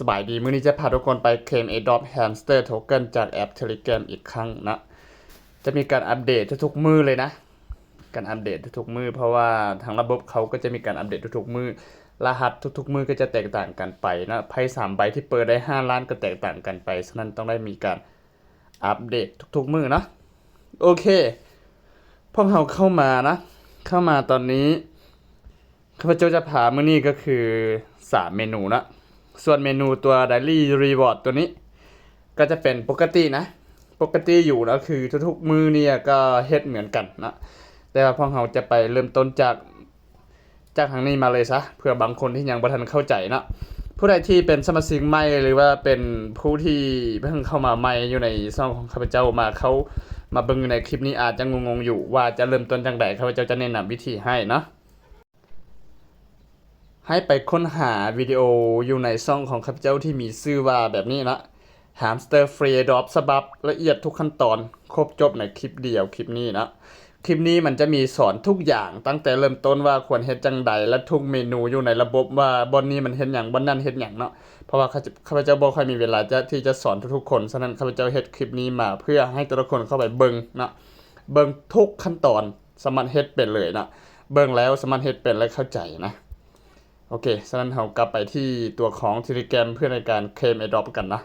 สบายดีมื้อนี้จะพาทุกคนไปเคลม Airdrop Hamster Token จากแอป Telegram อีกครั้งนะจะมีการอัปเดตทุกๆมื้อเลยนะการอัปเดตทุกๆมื้อเพราะว่าทางระบบเขาก็จะมีการอัปเดตทุกๆมื้อรหัสทุกๆมื้อก็จะแตกต่างกันไปนะไพ่3ใบที่เปิดได้5ล้านก็แตกต่างกันไปฉะนั้นต้องได้มีการอัปเดตทุกๆมื้อนะโอเคพวกเราเข้ามานะเข้ามาตอนนี้ข้าพเจ้าจะพามื้อนี้ก็คือ3เมนูนะส่วนเมนูตัว Daily Reward ตัวนี้ก็จะเป็นปกตินะปกติอยู่นะคือทุกๆมื้อเนี่ยก็เฮ็ดเหมือนกันนะแต่ว่าพวกเราจะไปเริ่มต้นจากทางนี้มาเลยซะเพื่อบางคนที่ยังบ่ทันเข้าใจนะผู้ใดที่เป็นสมาชิกใหม่หรือว่าเป็นผู้ที่เพิ่งเข้ามาใหม่อยู่ในช่องของข้าพเจ้ามาเบิ่งในคลิปนี้อาจจะงงๆอยู่ว่าจะเริ่มต้นจังไดข้าพเจ้าจะแนะนำวิธีให้นะให้ไปค้นหาวิดีโออยู่ในช่องของข้าพเจ้าที่มีชื่อว่าแบบนี้นะ Hamster Free Drop ฉบับละเอียดทุกขั้นตอนครบจบในคลิปเดียวคลิปนี้นะคลิปนี้มันจะมีสอนทุกอย่างตั้งแต่เริ่มต้นว่าควรเฮ็ดจังใดและทุกเมนูอยู่ในระบบว่าบนนี้มันเฮ็ดหยังบนนั้นเฮ็ดหยังเนาะเพราะว่าข้าพเจ้าบ่ค่อยมีเวลาที่จะสอนทุกๆคนฉะนั้นข้าพเจ้าเฮ็ดคลิปนี้มาเพื่อให้แต่ละคนเข้าไปเบิ่งนะเบิ่งทุกขั้นตอนสามารถเฮ็ดเป็นเลยนะเบิ่งแล้วสามารถเฮ็ดเป็นและเข้าใจนะโอเคฉะนั้นเรากลับไปที่ตัวของ Telegram เพื่อในการเคลม Airdrop กันนะ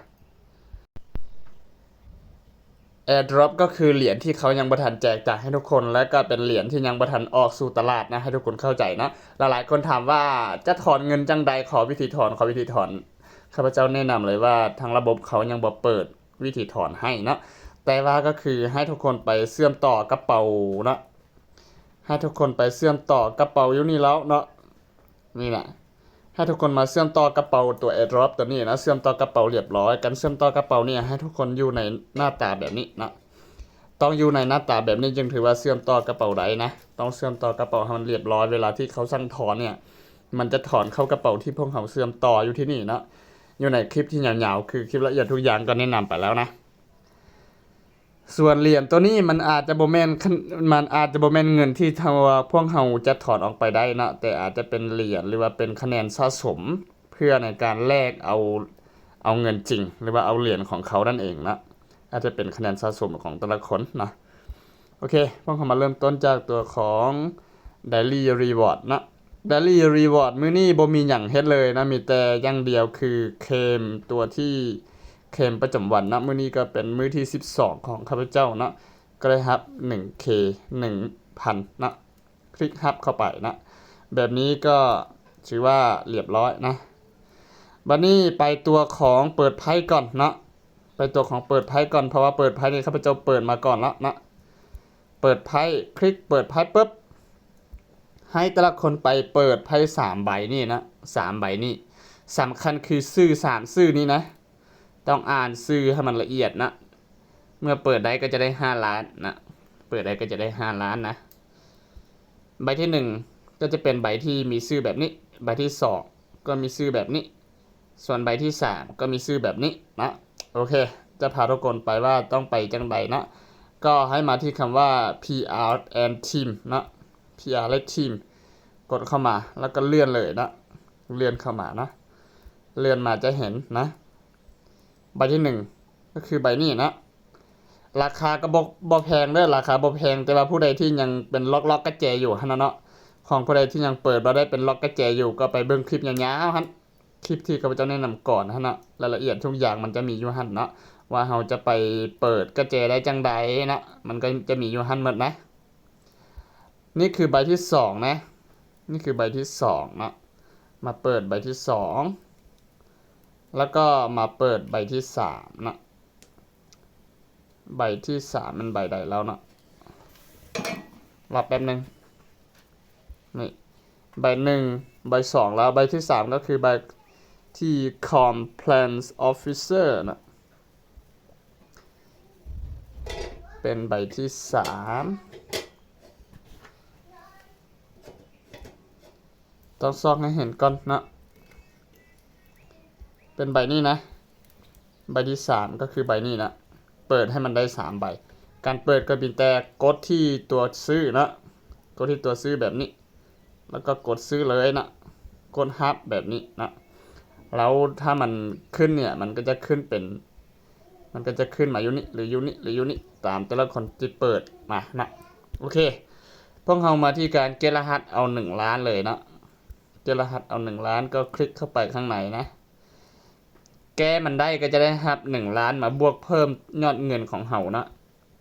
Airdrop ก็คือเหรียญที่เขายังบ่ทันแจกจ่ายให้ทุกคนและก็เป็นเหรียญที่ยังบ่ทันออกสู่ตลาดนะให้ทุกคนเข้าใจนะหลายๆคนถามว่าจะถอนเงินจังใดขอวิธีถอนข้าพเจ้าแนะนำเลยว่าทางระบบเขายังบ่เปิดวิธีถอนให้นะแต่ว่าก็คือให้ทุกคนไปเชื่อมต่อกระเป๋านะให้ทุกคนไปเชื่อมต่อกระเป๋าอยู่นี่แล้วเนาะนี่แหละให้ทุกคนมาเชื่อมต่อกระเป๋าตัว Airdrop ตัวนี้นะเชื่อมต่อกระเป๋าเรียบร้อยกันเชื่อมต่อกระเป๋าเนี่ยให้ทุกคนอยู่ในหน้าตาแบบนี้นะต้องอยู่ในหน้าตาแบบนี้จึงถือว่าเชื่อมต่อกระเป๋าได้นะต้องเชื่อมต่อกระเป๋าให้มันเรียบร้อยเวลาที่เขาสั่งถอนเนี่ยมันจะถอนเข้ากระเป๋าที่พวกเขาเชื่อมต่ออยู่ที่นี่นะอยู่ในคลิปที่ยาวๆคือคลิปละเอียดทุกอย่างก็แนะนำไปแล้วนะส่วนเหรียญตัวนี้มันอาจจะบ่แม่นเงินที่ทางว่าพวกเราจะถอนออกไปได้นะแต่อาจจะเป็นเหรียญหรือว่าเป็นคะแนนสะสมเพื่อในการแลกเอาเงินจริงหรือว่าเอาเหรียญของเขานั่นเองนะอาจจะเป็นคะแนนสะสมของแต่ละคนนะโอเคพวกเรามาเริ่มต้นจากตัวของ Daily Reward นะ Daily Reward มื้อนี้บ่มีหยังเฮ็ดเลยนะมีแต่อย่างเดียวคือเคลมตัวที่เคลมประจำวันนะมื้อนี้ก็เป็นมื้อที่12ของข้าพเจ้านะก็ได้รับ 1K 1,000นะคลิกรับเข้าไปนะแบบนี้ก็ถือว่าเรียบร้อยนะบัดนี้ไปตัวของเปิดไพ่ก่อนนะไปตัวของเปิดไพ่ก่อนเพราะว่าเปิดไพ่นี่ข้าพเจ้าเปิดมาก่อนแล้วนะเปิดไพ่คลิกเปิดไพ่ปุ๊บให้แต่ละคนไปเปิดไพ่3ใบนี่นะ3ใบนี่สำคัญคือชื่อ3ชื่อนี้นะต้องอ่านชื่อให้มันละเอียดนะเมื่อเปิดได้ก็จะได้5ล้านนะเปิดได้ก็จะได้5ล้านนะใบที่1ก็จะเป็นใบที่มีชื่อแบบนี้ใบที่2ก็มีชื่อแบบนี้ส่วนใบที่3ก็มีชื่อแบบนี้นะโอเคจะพาทุกคนไปว่าต้องไปจังใดนะก็ให้มาที่คำว่า PR and Team นะ PR และ Team กดเข้ามาแล้วก็เลื่อนเลยนะเลื่อนเข้ามานะเลื่อนมาจะเห็นนะใบที่1ก็คือใบนี้นะราคาก็บ่แพงเด้อราคาบ่แพงแต่ว่าผู้ใดที่ยังเป็นล็อกกระแจอยู่หั่นเนาะของผู้ใดที่ยังเปิดบ่ได้เป็นล็อกกระแจอยู่ก็ไปเบิ่งคลิปยาวๆหั่นคลิปที่ข้าพเจ้าแนะนำก่อนหั่นเนาะรายละเอียดทุกอย่างมันจะมีอยู่หั่นเนาะว่าเราจะไปเปิดกระแจได้จังใดนะมันก็จะมีอยู่หั่นหมดนะนี่คือใบที่2นะนี่คือใบที่2นะมาเปิดใบที่2แล้วก็มาเปิดใบที่3นะใบที่3มันใบใดแล้วนะรอแป๊บนึงนี่ใบ1ใบ2แล้วใบที่3ก็คือใบที่ Compliance Officer นะเป็นใบที่3ต้องซอกให้เห็นก่อนนะเป็นใบนี้นะใบที่3ก็คือใบนี้นะเปิดให้มันได้3ใบการเปิดก็เป็นแต่กดที่ตัวซื้อนะกดที่ตัวซื้อแบบนี้แล้วก็กดซื้อเลยนะกดฮับแบบนี้นะ แล้วถ้ามันขึ้นเนี่ยมันก็จะขึ้นมาอยู่นี่หรืออยู่นี่หรืออยู่นี่ตามแต่ละคนที่เปิดมานะโอเคพวกเรามาที่การเกณฑ์รหัสเอา1 ล้านเลยนะเกณฑ์รหัสเอา1 ล้านก็คลิกเข้าไปข้างในนะแก้มันได้ก็จะได้รับ1 ล้านมาบวกเพิ่มยอดเงินของเฮานะ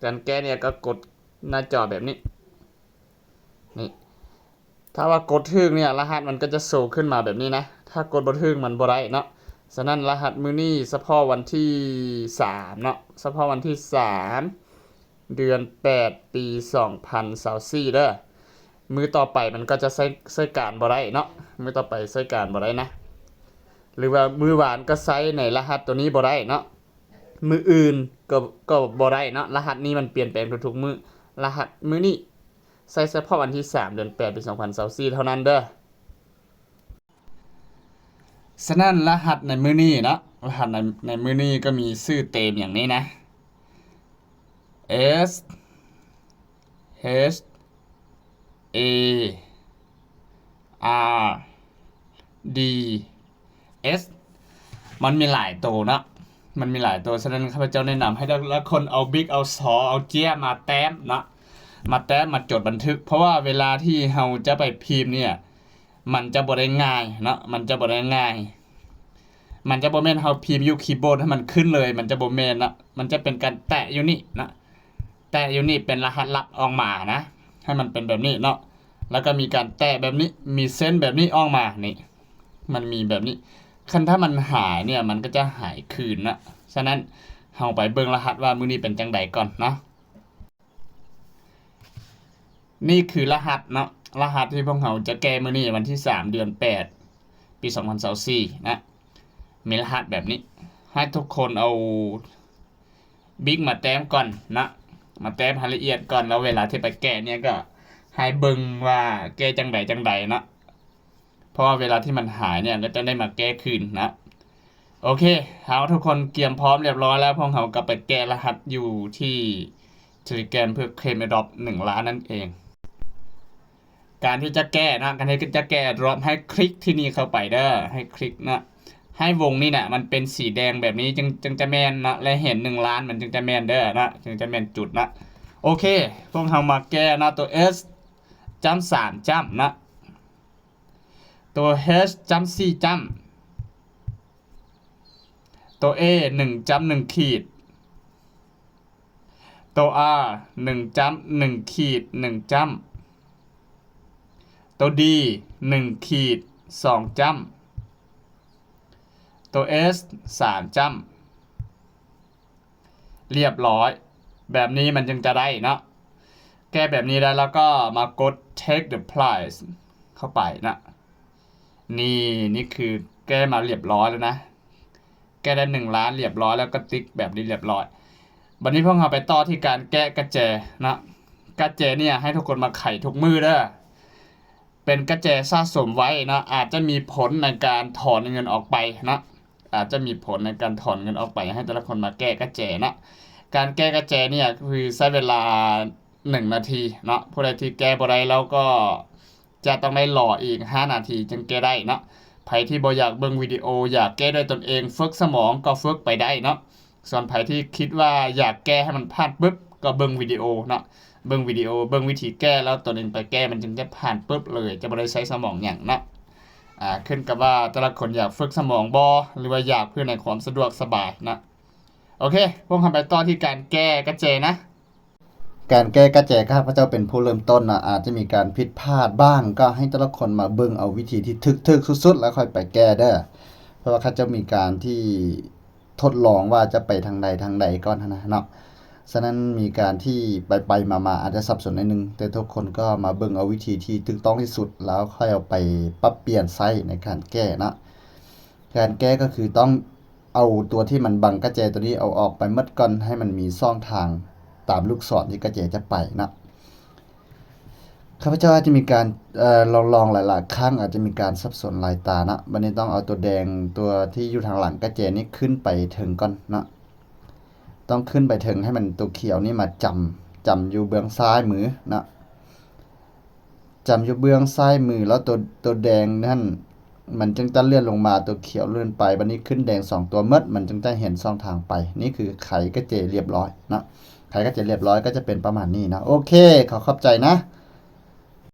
การแก้เนี่ยก็กดหน้าจอแบบนี้นี่ถ้าว่ากดถึงเนี่ยรหัสมันก็จะโชว์ขึ้นมาแบบนี้นะถ้ากดบ่ถึงมันบ่ได้เนาะฉะนั้นรหัสมื้อนี้เฉพาะวันที่3เนาะเฉพาะวันที่3เดือน8ปี2024เด้อมือต่อไปมันก็จะใช้การบ่ได้เนาะมือต่อไปใช้การบ่ได้นะหรือว่ามือหวานก็ใช้ในรหัสตัวนี้บ่ได้เนาะมืออื่นก็บ่ได้เนาะรหัสนี้มันเปลี่ยนแปลงทุกๆมื้อรหัสมื้อนี้ใช้เฉพาะวันที่3เดือน8ปี2024เท่านั้นเด้อฉะนั้นรหัสในมื้อนี้เนาะรหัสในมื้อนี้ก็มีชื่อเต็มอย่างนี้นะ S H A R D S มันมีหลายตัวเนาะมันมีหลายตัวฉะนั้นข้าพเจ้าแนะนำให้ละคนเอาบิ๊กเอาซอเอาเจี้ยมาแต้มเนาะมาแต้มมาจดบันทึกเพราะว่าเวลาที่เราจะไปพิมพ์เนี่ยมันจะบ่ได้ง่ายเนาะมันจะบ่ได้ง่ายมันจะบ่แม่นเฮาพิมพ์อยู่คีย์บอร์ดให้มันขึ้นเลยมันจะบ่แม่นนะมันจะเป็นการแตะอยู่นี่นะแตะอยู่นี่เป็นรหัสลับออกมานะให้มันเป็นแบบนี้เนาะแล้วก็มีการแตะแบบนี้มีเส้นแบบนี้ออกมานี่มันมีแบบนี้คันถ้ามันหายเนี่ยมันก็จะหายคืนนะฉะนั้นเฮาไปเบิ่งรหัสว่ามื้อนี้เป็นจังไดก่อนเนาะนี่คือรหัสเนาะรหัสที่พวกเราจะแก้มื้อนี้วันที่3เดือน8ปี2024นะมีรหัสแบบนี้ให้ทุกคนเอาบิ๊กมาแต้มก่อนนะมาแต้มให้ละเอียดก่อนแล้วเวลาที่ไปแก้เนี่ยก็ให้เบิ่งว่าแก้จังใดนะเพราะว่าเวลาที่มันหายเนี่ยก็จะได้มาแก้คืนนะโอเคเอาทุกคนเตรียมพร้อมเรียบร้อยแล้วพวกเรากลับไปแก้รหัสอยู่ที่Telegramเพื่อเคลมดรอป1 ล้านนั่นเองการที่จะแก้นะการที่จะแก้ดรอปให้คลิกที่นี่เข้าไปเด้อให้คลิกนะให้วงนี่นะมันเป็นสีแดงแบบนี้จึงจะแมนนะและเห็น1 ล้านมันจึงจะแมนเด้อนะจึงจะแมนจุดนะโอเคพวกเรามาแก้นะตัว S จ้ำ3จ้ำนะตัว H จ้ำ4จ้ำตัว A 1จ้ำ1ขีดตัว R 1จ้ำ1ขีด1จ้ำตัว D 1ขีด2จ้ำตัว S 3จ้ำเรียบร้อยแบบนี้มันจึงจะได้เนาะแก้แบบนี้ได้แล้วก็มากด take the price เข้าไปนะนี่คือแก้มาเรียบร้อยแล้วนะแก้ได้1 ล้านเรียบร้อยแล้วก็ติ๊กแบบนี้เรียบร้อยวันนี้พวกเราไปต่อที่การแก้กระแจนะกระแจเนี่ยให้ทุกคนมาไขทุกมือเด้อเป็นกระแจสะสมไว้นะอาจจะมีผลในการถอนเงินออกไปนะอาจจะมีผลในการถอนเงินออกไปให้แต่ละคนมาแก้กระแจนะการแก้กระแจเนี่ยคือใช้เวลา1 นาทีเนาะผู้ใดที่แก้บ่ได้แล้วก็จะต้องได้รออีก5 นาทีจึงแก้ได้เนาะไผที่บ่อยากเบิ่งวิดีโออยากแก้ด้วยตนเองฝึกสมองก็ฝึกไปได้เนาะส่วนไผที่คิดว่าอยากแก้ให้มันผ่านปึ๊บก็เบิ่งวิดีโอเนาะเบิ่งวิดีโอเบิ่งวิธีแก้แล้วตนเองไปแก้มันจึงจะผ่านปึ๊บเลยจะบ่ได้ใช้สมองหยังเนาะขึ้นกับว่าแต่ละคนอยากฝึกสมองบ่หรือว่าอยากเพื่อในความสะดวกสบายนะโอเคพวกเราไปต่อที่การแก้กระแจนะการแก้กระแจข้าพเจ้าเป็นผู้เริ่มต้นนะอาจจะมีการผิดพลาดบ้างก็ให้แต่ละคนมาเบิ่งเอาวิธีที่ถึกๆสุดๆแล้วค่อยไปแก้เด้อเพราะว่าข้าเจ้ามีการที่ทดลองว่าจะไปทางใดก่อนนะเนาะฉะนั้นมีการที่ไปมาอาจจะสับสนนิดนึงแต่ทุกคนก็มาเบิ่งเอาวิธีที่ถูกต้องที่สุดแล้วค่อยเอาไปปรับเปลี่ยนไซส์ในการแก้นะการแก้ก็คือต้องเอาตัวที่มันบังกระแจตัวนี้เอาออกไปหมดก่อนให้มันมีช่องทางตามลูกศรที่กระแจจะไปนะข้าพเจ้าอาจจะมีการลองหลายๆครั้งอาจจะมีการสับสนลายตานะบัดนี้ต้องเอาตัวแดงตัวที่อยู่ทางหลังกระแจนี้ขึ้นไปถึงก่อนนะต้องขึ้นไปถึงให้มันตัวเขียวนี่มาจำอยู่เบื้องซ้ายมือนะจำอยู่เบื้องซ้ายมือแล้วตัวแดงนั่น มันจึงจะเลื่อนลงมาตัวเขียวเลื่อนไปบัดนี้ขึ้นแดง2ตัวหมดมันจึงจะเห็นช่องทางไปนี่คือไขกระเจเรียบร้อยเนาะไขกระเจเรียบร้อยก็จะเป็นประมาณนี้นะโอเคขอบใจนะ